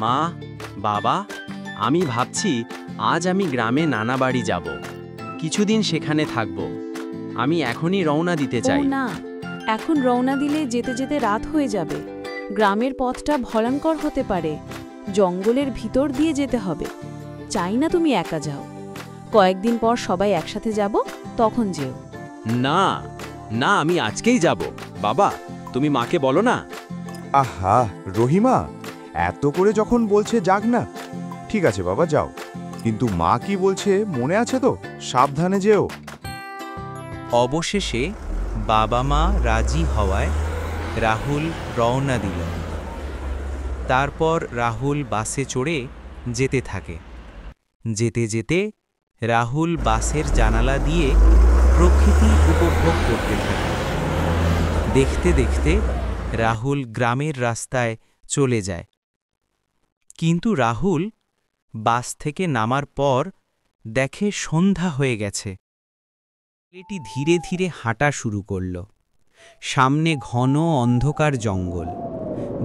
মা, বাবা, আমি ভাবছি আজ আমি গ্রামে নানা বাড়ি যাব। কিছুদিন সেখানে থাকব। আমি এখনই রওনা দিতে ও চাই। না, এখন রওনা দিলে যেতে যেতে রাত হয়ে যাবে। গ্রামের পথটা ভয়ঙ্কর হতে পারে। জঙ্গলের ভিতর দিয়ে যেতে হবে। চাই না তুমি একা যাও। কয়েকদিন পর সবাই একসাথে যাব, তখন যেও। না, না, আমি আজকেই যাব। বাবা, তুমি মাকে বলো না। আহা, রহিমা, এত করে যখন বলছে যাক না। ঠিক আছে বাবা, যাও। কিন্তু মা কি বলছে মনে আছে তো? সাবধানে যেও। অবশেষে বাবা মা রাজি হওয়ায় রাহুল রওনা দিল। তারপর রাহুল বাসে চড়ে যেতে থাকে। যেতে যেতে রাহুল বাসের জানালা দিয়ে প্রকৃতি উপভোগ করতে থাকে। দেখতে দেখতে রাহুল গ্রামের রাস্তায় চলে যায়। কিন্তু রাহুল বাস থেকে নামার পর দেখে সন্ধ্যা হয়ে গেছে। ছেলেটি ধীরে ধীরে হাঁটা শুরু করল। সামনে ঘন অন্ধকার জঙ্গল।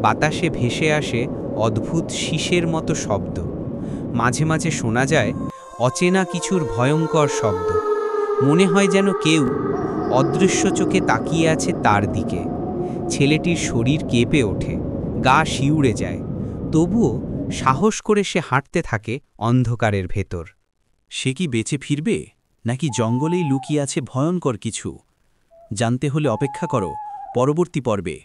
বাতাসে ভেসে আসে অদ্ভুত শীষের মতো শব্দ। মাঝে মাঝে শোনা যায় অচেনা কিছুর ভয়ঙ্কর শব্দ। মনে হয় যেন কেউ অদৃশ্য চোখে তাকিয়ে আছে তার দিকে। ছেলেটির শরীর কেঁপে ওঠে, গা শিউড়ে যায়। তবুও সাহস করে সে হাঁটতে থাকে অন্ধকারের ভেতর। সে কি বেঁচে ফিরবে, নাকি জঙ্গলেই লুকিয়ে আছে ভয়ঙ্কর কিছু? জানতে হলে অপেক্ষা করো পরবর্তী পর্বে।